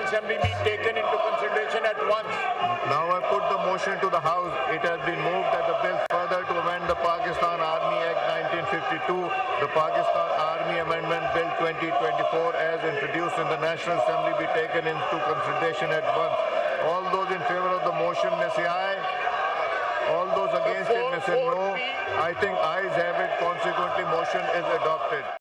Assembly be taken into consideration at once. Now I put the motion to the House. It has been moved that the bill further to amend the Pakistan Army Act 1952, the Pakistan Army Amendment Bill 2024 as introduced in the National Assembly be taken into consideration at once. All those in favor of the motion may say aye. All those against it may say no. I think ayes have it. Consequently, motion is adopted.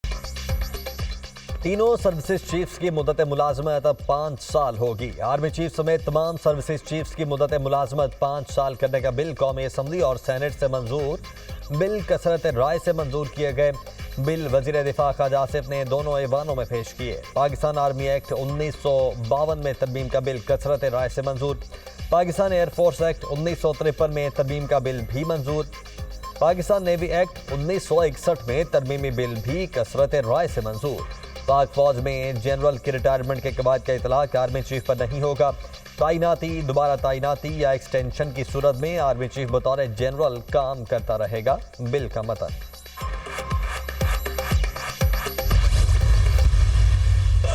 तीनों services chiefs की मुद्दत मुलाजमत अब 5 साल होगी। Army chief समेत तमाम services chiefs की मुद्दत मुलाजमत 5 साल करने का बिल कौमी असम्बली और सेनेट से मंजूर। बिल कसरत राय से मंजूर किए गए। बिल वजीर दिफा ख्वाजा आसिफ ने दोनों ऐवानों में पेश किए। पाकिस्तान आर्मी एक्ट 1952 में तरमीम का बिल कसरत राय से मंजूर। पाकिस्तान एयरफोर्स एक्ट 1953 में तरमीम का बिल भी मंजूर। पाकिस्तान नेवी एक्ट 1961 में तरमीमी बिल भी कसरत राय से मंजूर। पाक फौज में जनरल की रिटायरमेंट के बाद का इतलाक आर्मी चीफ पर नहीं होगा। तैनाती, दोबारा तैनाती या एक्सटेंशन की सूरत में आर्मी चीफ बतौर जनरल काम करता रहेगा। बिल का मतन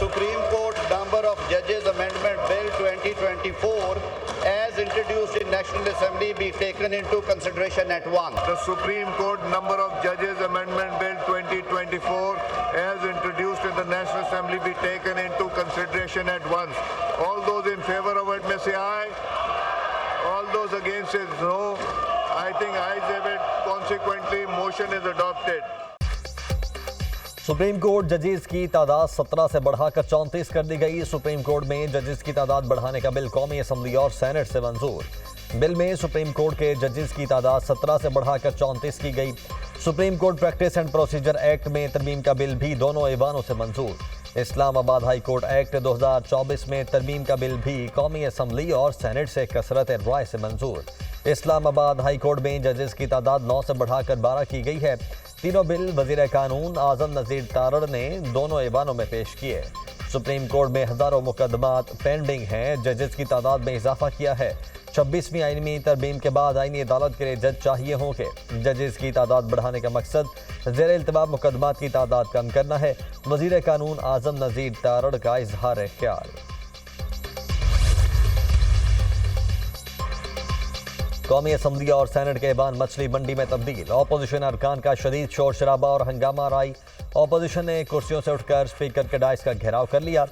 Supreme Court number of Judges Amendment Bill 2024 as introduced in National Assembly be taken into consideration at once. The Supreme Court number of Judges Amendment Bill 2024 as introduced in the National Assembly be taken into consideration at once. All those in favor of it may say aye. All those against it no. I think ayes have it. Consequently, motion is adopted. Supreme court जजेस की तादाद 17 से बढ़ाकर 34 कर दी गई। Supreme court में जजेस की तादाद बढ़ाने का बिल कौमी असम्बली और सेनेट से मंजूर। बिल में सुप्रीम कोर्ट के जजेस की तादाद 17 से बढ़ाकर 34 की गई। Supreme court practice and procedure act में तरमीम का बिल भी दोनों ऐवानों से मंजूर। इस्लामाबाद हाई कोर्ट एक्ट 2024 में तरमीम का बिल भी कौमी असम्बली और सेनेट से कसरत राय से मंजूर। इस्लामाबाद हाई कोर्ट में जजेस की तादाद 9 से बढ़ाकर 12 की गई है। तीनों बिल वजीर कानून आजम नज़ीर तारड़ ने दोनों ऐवानों में पेश किए। सुप्रीम कोर्ट में हज़ारों मुकदमात पेंडिंग हैं। जजेस की तादाद में इजाफा किया है। 26वीं आईनी तरमीम के बाद आईनी अदालत के लिए जज चाहिए होंगे। जजेस की तादाद बढ़ाने का मकसद ज़ेर इल्तिवा मुकदमात की तादाद कम करना है। वजीर कानून आजम नज़ीर तारड़ का इजहार ख्याल। कौमी असम्बली और सेनेट के ऐवान मछली मंडी में तब्दील। ऑपोजिशन अरकान का शदीद शोर शराबा और हंगामा राई। ऑपोजिशन ने कुर्सियों से उठकर स्पीकर के डाइस का घेराव कर लिया।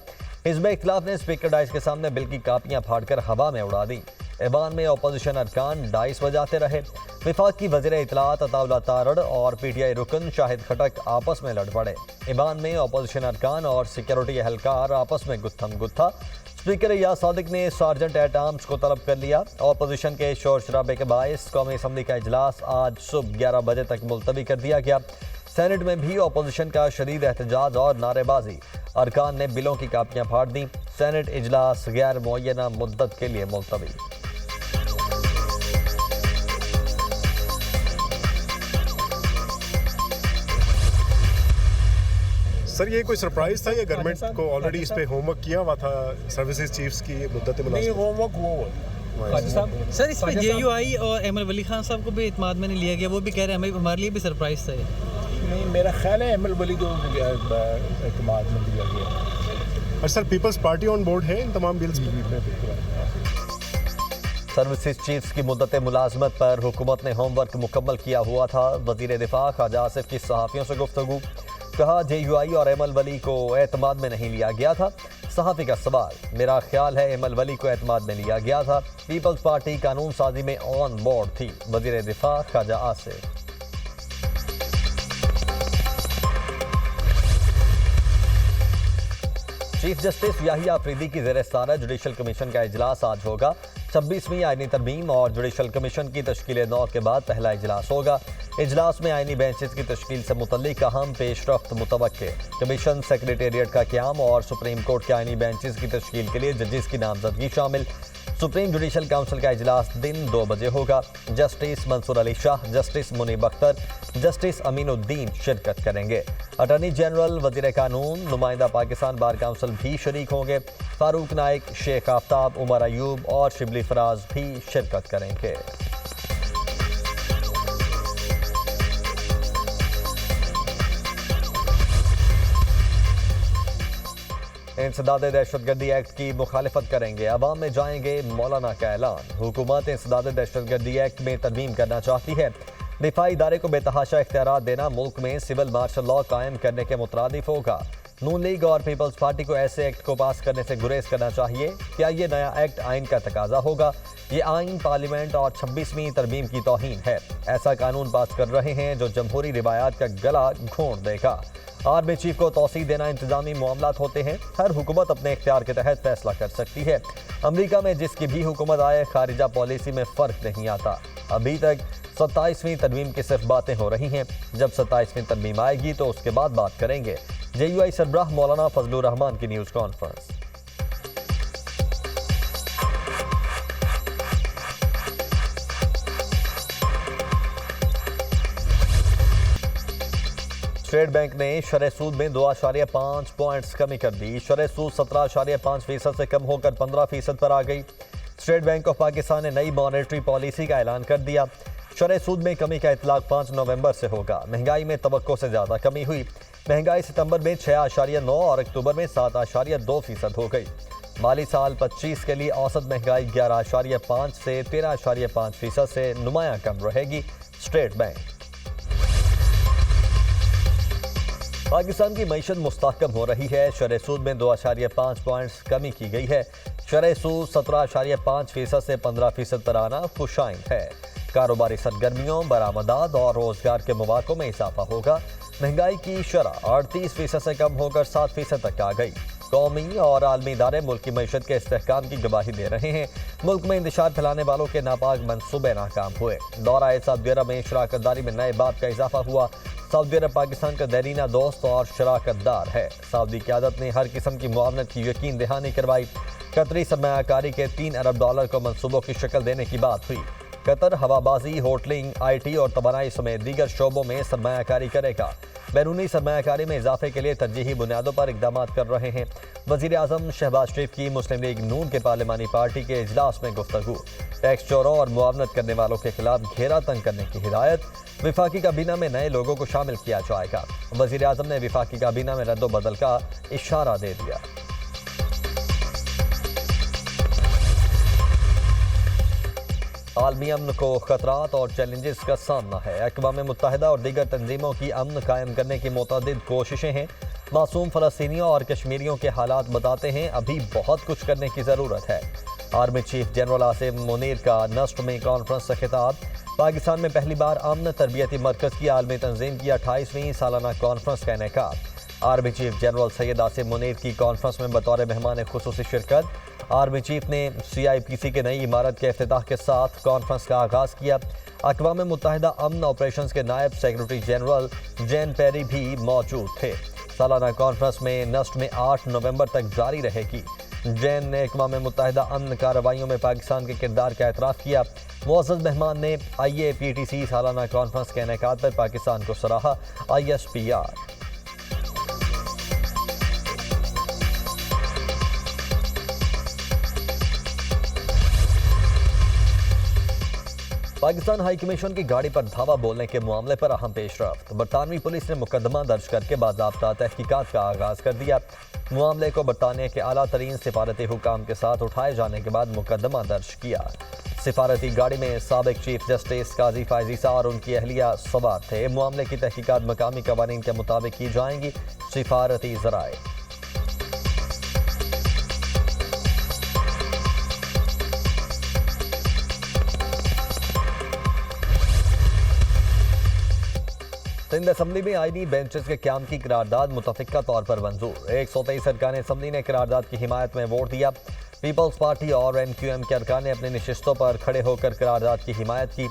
हिज़्ब इख्तिलाफ ने स्पीकर डाइस के सामने बिल की कापियां फाड़कर हवा में उड़ा दी। ऐवान में ऑपोजिशन अरकान डाइस बजाते रहे। विफाक की वज़ीर इत्तलात अताउल्लाह तारड़ और PTI रुकन शाहिद खटक आपस में लड़ पड़े। ऐवान में ऑपोजिशन अरकान और सिक्योरिटी एहलकार आपस में गुत्थम गुत्था। स्पीकर या सादिक ने सार्जेंट एट आर्म्स को तलब कर लिया। ऑपोजिशन के शोर शराबे के बायस कौमी असम्बली का इजलास आज सुबह 11 बजे तक मुलतवी कर दिया गया। सेनेट में भी ऑपोजिशन का शदीद एहतजाज और नारेबाजी। अरकान ने बिलों की कापियां फाड़ दी। सेनेट इजलास गैर मुअय्यना मुद्दत के लिए मुलतवी। सर ये कोई सरप्राइज था या गवर्नमेंट को ऑलरेडी इस पे होमवर्क किया हुआ था सर्विसेज चीफ्स की मुद्दत नहीं, होमवर्क हुआ सर इस पर JUI और एमएल वली खान साहब को भी इत्माद में नहीं लिया गया। वो भी कह रहे हैं हमारे लिए भी सरप्राइज था ये। नहीं, मेरा ख्याल है एमएल वली को इत्माद में दिया गया। और sir Peoples Party on board है इन तमाम बिल्स में? सर्विसेज चीफ्स की मुद्दत मुलाजमत पर हुकूमत ने होमवर्क मुकम्मल किया हुआ था। वजीर दिफा ख्वाजा आसिफ की सहाफ़ियों से गुफ्तगू। कहा JUI और एमएल वली को एतमाद में नहीं लिया गया था। सहाफ़ी का सवाल, मेरा ख्याल है एमएल वली को एतमाद में लिया गया था। पीपल्स पार्टी कानून साजी में ऑन बोर्ड थी। वजीर दिफा ख्वाजा आसिफ। चीफ जस्टिस याहिया अफरीदी की ज़ेर सदारत जुडिशल कमीशन का इजलास आज होगा। 26वीं आईनी तरमीम और जुडिशल कमीशन की तश्कील नौ के बाद पहला इजलास होगा। इजलास में आईनी बेंचेस की तश्कील से मुतल्लिक अहम पेशरफ्त मुतवक्के। कमीशन सेक्रेटेरिएट का क़याम और सुप्रीम कोर्ट के आईनी बेंचेस की तश्कील के लिए जजेस की नामजदगी शामिल। सुप्रीम जुडिशल काउंसिल का इजलास दिन 2 बजे होगा। Justice Mansoor Ali Shah, justice Munib Akhtar, justice Aminuddin शिरकत करेंगे। अटॉर्नी जनरल, वजीर कानून, नुमाइंदा पाकिस्तान बार काउंसिल भी शरीक होंगे। फारूक नाइक, शेख आफ्ताब, उमर अयूब और शिबली फराज भी शिरकत करेंगे। इंसदाद दहशतगर्दी एक्ट की मुखालिफत करेंगे, अवाम में जाएंगे मौलाना का ऐलान। हुकूमत इंसदाद दहशतगर्दी एक्ट में तरमीम करना चाहती है। दिफाई इदारे को बेतहाशा इख्तियारात देना मुल्क में सिविल मार्शल लॉ कायम करने के मुतरादिफ होगा। नून लीग और पीपल्स पार्टी को ऐसे एक्ट को पास करने से गुरेज करना चाहिए। क्या ये नया एक्ट आइन का तकाजा होगा? ये आइन पार्लियामेंट और 26वीं तरमीम की तौहीन है। ऐसा कानून पास कर रहे हैं जो जमहूरी रिवायात का गला घोंट देगा। आर्मी चीफ को तौसीह देना इंतजामी मामलात होते हैं। हर हुकूमत अपने इख्तियार के तहत फैसला कर सकती है। अमरीका में जिसकी भी हुकूमत आए, खारिजा पॉलिसी में फ़र्क नहीं आता। अभी तक 27वीं तरमीम की सिर्फ बातें हो रही हैं। जब 27वीं तरमीम आएगी तो उसके बाद बात करेंगे। JUI सरबराह मौलाना फजलुर रहमान की न्यूज़ कॉन्फ्रेंस। स्टेट बैंक ने शरह सूद में 2.5 पॉइंट्स कमी कर दी। शरह सूद 17.5% से कम होकर 15% पर आ गई। स्टेट बैंक ऑफ पाकिस्तान ने नई मॉनेटरी पॉलिसी का ऐलान कर दिया। शरह सूद में कमी का इतलाक 5 नवंबर से होगा। महंगाई में तवक्को से ज़्यादा कमी हुई। महंगाई सितंबर में 6.9 और अक्टूबर में 7.2% हो गई। माली साल 25 के लिए औसत महंगाई 11.5 से 13.5% से नुमायां कम रहेगी। State bank. पाकिस्तान की मईशत मुस्तहकम हो रही है। शरह सूद में 2.5 पॉइंट्स कमी की गई है। शरह सूद 17.5% से 15% पर आना खुशाइन है। कारोबारी सरगर्मियों, बरामदात और रोजगार के मौक़ों में इजाफा होगा। महंगाई की शरह 38% से कम होकर 7% तक आ गई। कौमी और आलमी इदारे मुल्क की मईशत के इस्तेहकाम की गवाही दे रहे हैं। मुल्क में इंतशार फैलाने वालों के नापाक मनसूबे नाकाम हुए। दौरा सऊदी अरब में शराकतदारी में नए बाब का इजाफा हुआ। सऊदी अरब पाकिस्तान का देरीना दोस्त और शराकतदार है। सऊदी क़यादत ने हर किस्म की मुआवनत की यकीन दहानी करवाई। कतरी सरमायाकारी के $3 अरब को मनसूबों की शक्ल देने की बात हुई। कतर हवाबाजी, होटलिंग, IT और तवानाई समेत दीगर शोबों में सरमायाकारी करेगा। बैरूनी सरमायाकारी में इजाफे के लिए तरजीही बुनियादों पर इकदाम कर रहे हैं। वज़ीर आज़म शहबाज शरीफ की मुस्लिम लीग नून के पार्लिमानी पार्टी के इजलास में गुफ्तगू। टैक्स चोरों और मुआवनत करने वालों के खिलाफ घेरा तंग करने की हिदायत। विफाकी काबीना में नए लोगों को शामिल किया जाएगा। वज़ीर आज़म ने विफाकी काबीना में रद्दोबदल का इशारा दे दिया। आलमी अमन को खतरात और चैलेंजेस का सामना है। अक़वाम मुत्तहिदा और दीगर तंजीमों की अमन कायम करने की मुतअद्दिद कोशिशें हैं। मासूम फ़लस्तीनियों और कश्मीरियों के हालात बताते हैं अभी बहुत कुछ करने की ज़रूरत है। Army chief general Asim Munir का नस्ट में कॉन्फ्रेंस से खिताब। पाकिस्तान में पहली बार अमन तरबियती मरकज़ की आलमी तंजीम की 28वीं सालाना कॉन्फ्रेंस का इनेकाद। Army chief general Syed Asim Munir की कॉन्फ्रेंस में बतौर मेहमान खुसूसी शिरकत। आर्मी चीफ ने CIPC की नई इमारत के इफ्तिताह के साथ कॉन्फ्रेंस का आगाज़ किया। अक़वाम मुत्तहिदा अमन ऑपरेशंस के नायब सेक्रेटरी जनरल जैन पेरी भी मौजूद थे। सालाना कॉन्फ्रेंस में नस्ट में 8 नवंबर तक जारी रहेगी। जैन ने अक़वाम मुत्तहिदा अमन कार्रवाइयों में पाकिस्तान के किरदार का एतराफ़ किया। मुअज़्ज़ज़ मेहमान ने IAPTC सालाना कॉन्फ्रेंस के इनेकाद पर पाकिस्तान को सराहा। ISPR। पाकिस्तान हाई कमीशन की गाड़ी पर धावा बोलने के मामले पर अहम पेशरफ्त। बरतानवी पुलिस ने मुकदमा दर्ज करके बाज़ाब्ता तहकीकात का आगाज़ कर दिया। मामले को बरतानिया के आला तरीन सिफारती हुकाम के साथ उठाए जाने के बाद मुकदमा दर्ज किया। सिफारती गाड़ी में साबिक चीफ जस्टिस काजी फायजी सा और उनकी अहलिया सवार थे। मामले की तहकीकात मकामी कवानीन के मुताबिक की जाएंगी। सिफारती ज़राए। सिंध असम्बली में आईनी बेंचेस के क्याम की करारदाद मुतफ़िका तौर पर मंजूर। 123 अरकान असम्बली ने करारदाद की हिमायत में वोट दिया। पीपल्स पार्टी और NQM के अरकान ने अपनी नशिस्तों पर खड़े होकर करारदाद की हिमायत की।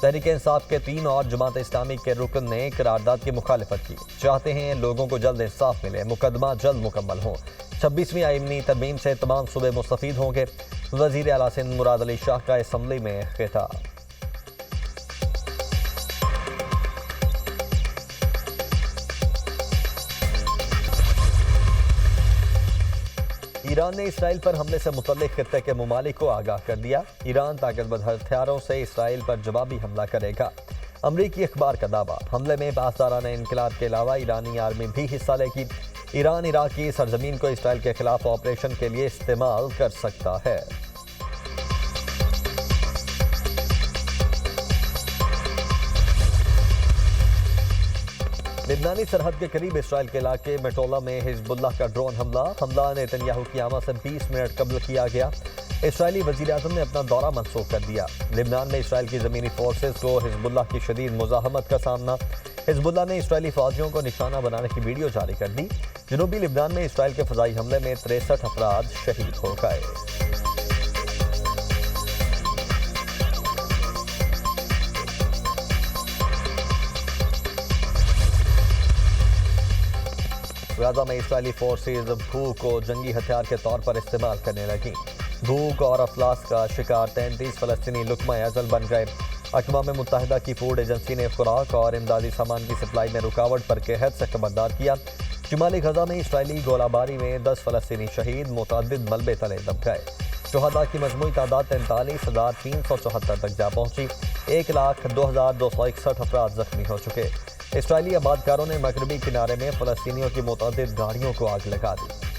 तहरीक इंसाफ के 3 और जमात इस्लामी के रुकन ने करारदाद की मुखालिफत की। चाहते हैं लोगों को जल्द इंसाफ मिले, मुकदमा जल्द मुकम्मल हो। 26वीं आईनी तरमीम से तमाम सूबे मुस्तफीद होंगे। वज़ीर आला सिंध मुराद अली शाह का असम्बली में खिताब। ईरान ने इसराइल पर हमले से मुतल्लिक खित्ते के ममालिक को आगाह कर दिया। ईरान ताकतवर हथियारों से इसराइल पर जवाबी हमला करेगा। अमरीकी अखबार का दावा, हमले में पासदाराना इनकलाब के अलावा ईरानी आर्मी भी हिस्सा लेगी। ईरान इराक की सरजमीन को इसराइल के खिलाफ ऑपरेशन के लिए इस्तेमाल कर सकता है। लिबनानी सरहद के करीब इसराइल के इलाके मेटोला में हिजबुल्लाह का ड्रोन हमला नेतन्याहू की आमद से 20 मिनट कबल किया गया। इसराइली वज़ीर-ए-आज़म ने अपना दौरा मंसूख कर दिया। लिबनान में इसराइल की ज़मीनी फोर्सेस को हिजबुल्लाह की शदीद मुज़ाहमत का सामना। हिजबुल्लाह ने इसराइली फौजियों को निशाना बनाने की वीडियो जारी कर दी। जनूबी लिबनान में इसराइल के फ़ज़ाई हमले में 63 अफराद शहीद हो गए। गाज़ा में इसराइली फोर्सेज भूख को जंगी हथियार के तौर पर इस्तेमाल करने लगी। भूख और अफलास का शिकार 33 फ़लस्तीनी लुक़मा अज़ल बन गए। अक़वाम मुत्तहिदा की फूड एजेंसी ने खुराक और इमदादी सामान की सप्लाई में रुकावट पर कहत से खबरदार किया। शुमाली गज़ा में इसराइली गोलाबारी में 10 फ़लस्तीनी शहीद, मुतअद्दिद मलबे तले दब गए। शुहदा की मजमूई तादाद 43,374 तक जा पहुंची। 1,02,261 अफराद जख्मी हो चुके। इसराइली आबादकारों ने मगरबी किनारे में फ़लस्तीनियों की मुतअद्दिद गाड़ियों को आग लगा दी।